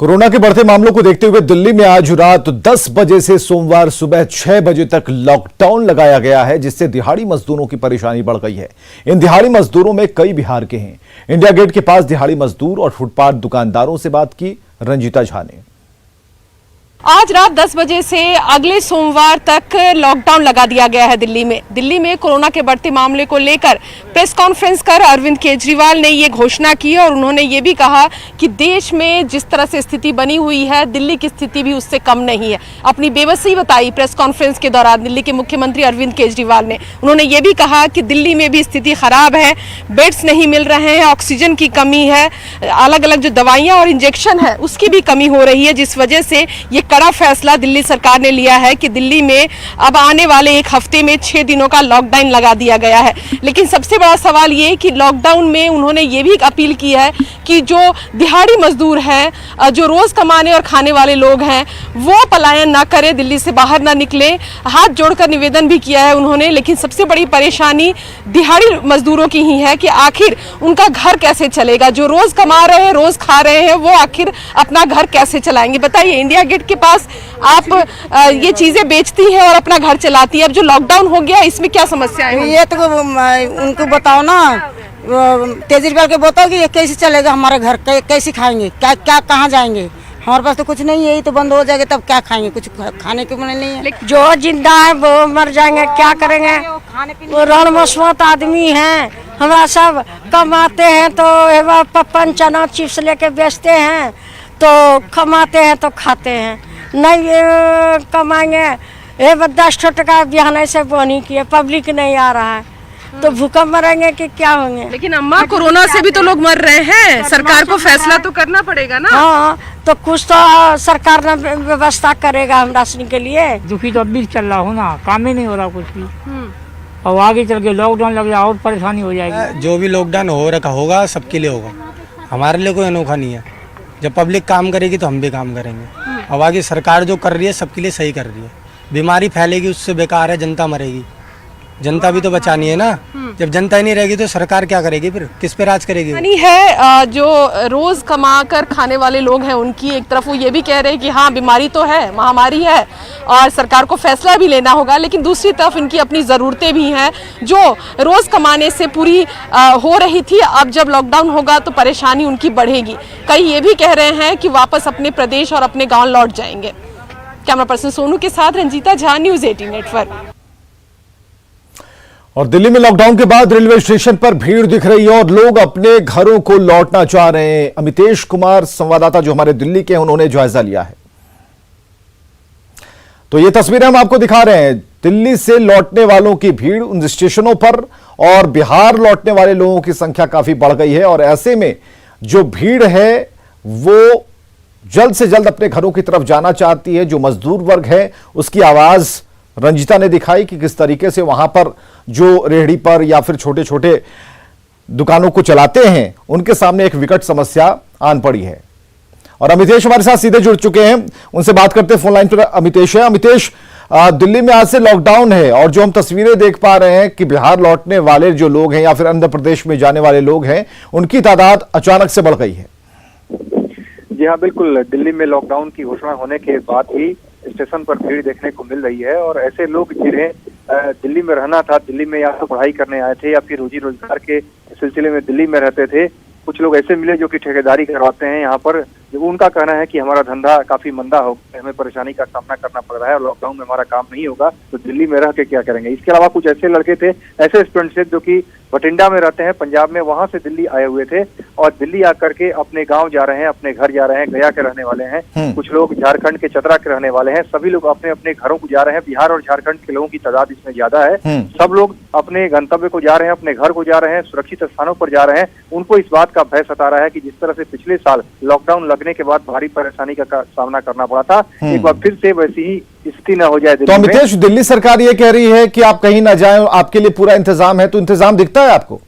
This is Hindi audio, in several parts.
कोरोना के बढ़ते मामलों को देखते हुए दिल्ली में आज रात 10 बजे से सोमवार सुबह 6 बजे तक लॉकडाउन लगाया गया है, जिससे दिहाड़ी मजदूरों की परेशानी बढ़ गई है। इन दिहाड़ी मजदूरों में कई बिहार के हैं। इंडिया गेट के पास दिहाड़ी मजदूर और फुटपाथ दुकानदारों से बात की रंजीता झा ने। आज रात 10 बजे से अगले सोमवार तक लॉकडाउन लगा दिया गया है दिल्ली में कोरोना के बढ़ते मामले को लेकर प्रेस कॉन्फ्रेंस कर अरविंद केजरीवाल ने ये घोषणा की और उन्होंने ये भी कहा कि देश में जिस तरह से स्थिति बनी हुई है, दिल्ली की स्थिति भी उससे कम नहीं है। अपनी बेबसी बताई प्रेस कॉन्फ्रेंस के दौरान दिल्ली के मुख्यमंत्री अरविंद केजरीवाल ने। उन्होंने ये भी कहा कि दिल्ली में भी स्थिति खराब है, बेड्स नहीं मिल रहे हैं, ऑक्सीजन की कमी है, अलग अलग जो दवाइयाँ और इंजेक्शन है उसकी भी कमी हो रही है, जिस वजह से ये कड़ा फैसला दिल्ली सरकार ने लिया है कि दिल्ली में अब आने वाले एक हफ्ते में 6 दिनों का लॉकडाउन लगा दिया गया है। लेकिन सबसे बड़ा सवाल ये कि लॉकडाउन में उन्होंने ये भी अपील की है कि जो दिहाड़ी मजदूर हैं, जो रोज कमाने और खाने वाले लोग हैं, वो पलायन ना करें, दिल्ली से बाहर ना निकले। हाथ जोड़कर निवेदन भी किया है उन्होंने। लेकिन सबसे बड़ी परेशानी दिहाड़ी मजदूरों की ही है कि आखिर उनका घर कैसे चलेगा। जो रोज कमा रहे हैं, रोज खा रहे हैं, वो आखिर अपना घर कैसे चलाएंगे। बताइए, इंडिया गेट के पास आप ये चीजें बेचती हैं और अपना घर चलाती है, अब जो लॉकडाउन हो गया इसमें क्या समस्या है? ये तो उनको बताओ ना, केजरीवाल के बताओ कि ये कैसे चलेगा हमारा घर, कैसे खाएंगे, क्या क्या कहाँ जाएंगे। हमारे पास तो कुछ नहीं है, यही तो बंद हो जाएगा तब क्या खाएंगे, कुछ खाने के मन नहीं है। जो जिंदा है वो मर जाएंगे, क्या करेंगे। वो रणमसमत आदमी हैं, हमारा सब कमाते हैं तो पप्पन चना चिप्स लेके बेचते हैं, तो कमाते हैं तो खाते हैं, नहीं कमाएंगे। 10 टका बिहान से बोनी किए, पब्लिक नहीं आ रहा है तो भूकंप मरेंगे कि क्या होंगे। लेकिन अम्मा, कोरोना से भी तो लोग मर रहे हैं, सरकार को फैसला तो करना पड़ेगा ना। हाँ, तो कुछ तो सरकार ने व्यवस्था करेगा हम राशन के लिए। दुखी तो अभी चल रहा हूँ ना, काम ही नहीं हो रहा कुछ भी, और आगे चल के लॉकडाउन लग जाए और परेशानी हो जाएगी। जो भी लॉकडाउन हो रखा होगा सबके लिए होगा, हमारे लिए कोई अनोखा नहीं है। जब पब्लिक काम करेगी तो हम भी काम करेंगे। अब आगे सरकार जो कर रही है सबके लिए सही कर रही है। बीमारी फैलेगी उससे बेकार है, जनता मरेगी, जनता भी तो बचानी है ना। जब जनता ही नहीं रहेगी तो सरकार क्या करेगी, फिर किस पे राज करेगी? नहीं है, जो रोज कमा कर खाने वाले लोग हैं उनकी एक तरफ वो ये भी कह रहे हैं कि हाँ बीमारी तो है, महामारी है और सरकार को फैसला भी लेना होगा, लेकिन दूसरी तरफ इनकी अपनी ज़रूरतें भी हैं जो रोज कमाने से पूरी हो रही थी। अब जब लॉकडाउन होगा तो परेशानी उनकी बढ़ेगी। कई ये भी कह रहे हैं कि वापस अपने प्रदेश और अपने गाँव लौट जाएंगे। कैमरा पर्सन सोनू के साथ रंजीता झा, न्यूज़ 18 नेटवर्क। और दिल्ली में लॉकडाउन के बाद रेलवे स्टेशन पर भीड़ दिख रही है और लोग अपने घरों को लौटना चाह रहे हैं। अमितेश कुमार संवाददाता जो हमारे दिल्ली के हैं, उन्होंने जायजा लिया है। तो ये तस्वीरें हम आपको दिखा रहे हैं, दिल्ली से लौटने वालों की भीड़ उन स्टेशनों पर, और बिहार लौटने वाले लोगों की संख्या काफी बढ़ गई है। और ऐसे में जो भीड़ है वो जल्द से जल्द अपने घरों की तरफ जाना चाहती है। जो मजदूर वर्ग है उसकी आवाज रंजिता ने दिखाई कि किस तरीके से वहां पर जो रेहड़ी पर या फिर छोटे छोटे दुकानों को चलाते हैं उनके सामने एक विकट समस्या आन पड़ी है। और अमितेश हमारे साथ सीधे जुड़ चुके हैं, उनसे बात करते हैं। फोन लाइन पर अमितेश है। अमितेश, दिल्ली में आज से लॉकडाउन है और जो हम तस्वीरें देख पा रहे हैं कि बिहार लौटने वाले जो लोग हैं या फिर आंध्र प्रदेश में जाने वाले लोग हैं, उनकी तादाद अचानक से बढ़ गई है। जी हाँ, बिल्कुल। दिल्ली में लॉकडाउन की घोषणा होने के बाद ही स्टेशन पर भीड़ देखने को मिल रही है और ऐसे लोग जिन्हें दिल्ली में रहना था, दिल्ली में या तो पढ़ाई करने आए थे या फिर रोजी रोजगार के सिलसिले में दिल्ली में रहते थे, कुछ लोग ऐसे मिले जो कि ठेकेदारी करवाते हैं यहाँ पर। उनका कहना है कि हमारा धंधा काफी मंदा हो गया, हमें परेशानी का सामना करना पड़ रहा है और लॉकडाउन में हमारा काम नहीं होगा तो दिल्ली में रह के क्या करेंगे। इसके अलावा कुछ ऐसे लड़के थे, ऐसे स्टूडेंट्स थे जो कि बठिंडा में रहते हैं पंजाब में, वहां से दिल्ली आए हुए थे और दिल्ली आकर के अपने गांव जा रहे हैं, अपने घर जा रहे हैं। गया के रहने वाले हैं, कुछ लोग झारखंड के चतरा के रहने वाले हैं। सभी लोग अपने अपने घरों को जा रहे हैं। बिहार और झारखंड के लोगों की तादाद इसमें ज्यादा है। सब लोग अपने गंतव्य को जा रहे हैं, अपने घर को जा रहे हैं, सुरक्षित स्थानों पर जा रहे हैं। उनको इस बात का भय सता रहा है कि जिस तरह से पिछले साल लॉकडाउन लगने के बाद भारी परेशानी का सामना करना पड़ा था, एक बार फिर से वैसी ही स्थिति न हो जाए। तो अमितेश, दिल्ली सरकार ये कह रही है कि आप कहीं ना जाएं, आपके लिए पूरा इंतजाम है, तो इंतजाम दिखता है आपको?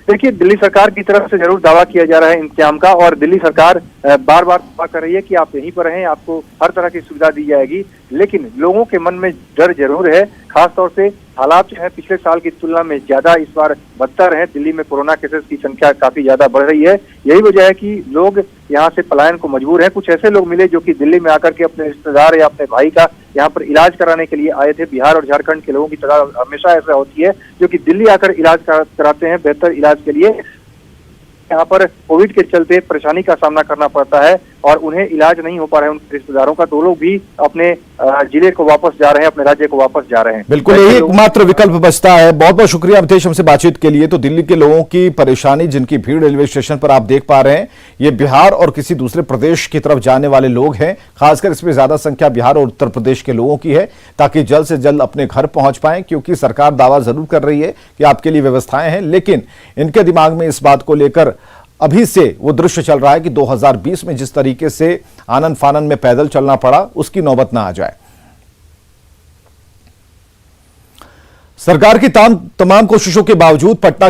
देखिए, दिल्ली सरकार की तरफ से जरूर दावा किया जा रहा है इंतजाम का और दिल्ली सरकार बार बार दावा कर रही है कि आप यहीं पर रहें, आपको हर तरह की सुविधा दी जाएगी। लेकिन लोगों के मन में डर जरूर है, खासतौर से हालात जो है पिछले साल की तुलना में ज्यादा इस बार बदतर है। दिल्ली में कोरोना केसेस की संख्या काफी ज्यादा बढ़ रही है। यही वजह है कि लोग यहाँ से पलायन को मजबूर है। कुछ ऐसे लोग मिले जो कि दिल्ली में आकर के अपने रिश्तेदार या अपने भाई का यहाँ पर इलाज कराने के लिए आए थे। बिहार और झारखंड के लोगों की तादाद हमेशा ऐसा होती है जो कि दिल्ली आकर इलाज कराते हैं बेहतर इलाज के लिए। यहाँ पर कोविड के चलते परेशानी का सामना करना पड़ता है और उन्हें इलाज नहीं हो पा रहा है उनके रिश्तेदारों का, तो वो लोग भी अपने जिले को वापस जा रहे हैं, अपने राज्य को वापस जा रहे हैं। बिल्कुल यही एकमात्र विकल्प बचता है। बहुत बहुत शुक्रिया अवधेश हमसे बातचीत के लिए। तो दिल्ली के लोगों की परेशानी, जिनकी भीड़ रेलवे स्टेशन पर आप देख पा रहे हैं, ये बिहार और किसी दूसरे प्रदेश की तरफ जाने वाले लोग हैं। खासकर इसमें ज्यादा संख्या बिहार और उत्तर प्रदेश के लोगों की है, ताकि जल्द से जल्द अपने घर पहुंच पाएं। क्योंकि सरकार दावा जरूर कर रही है कि आपके लिए व्यवस्थाएं हैं, लेकिन इनके दिमाग में इस बात को लेकर अभी से वो दृश्य चल रहा है कि 2020 में जिस तरीके से आनन फानन में पैदल चलना पड़ा, उसकी नौबत ना आ जाए। सरकार की तमाम कोशिशों के बावजूद पटना के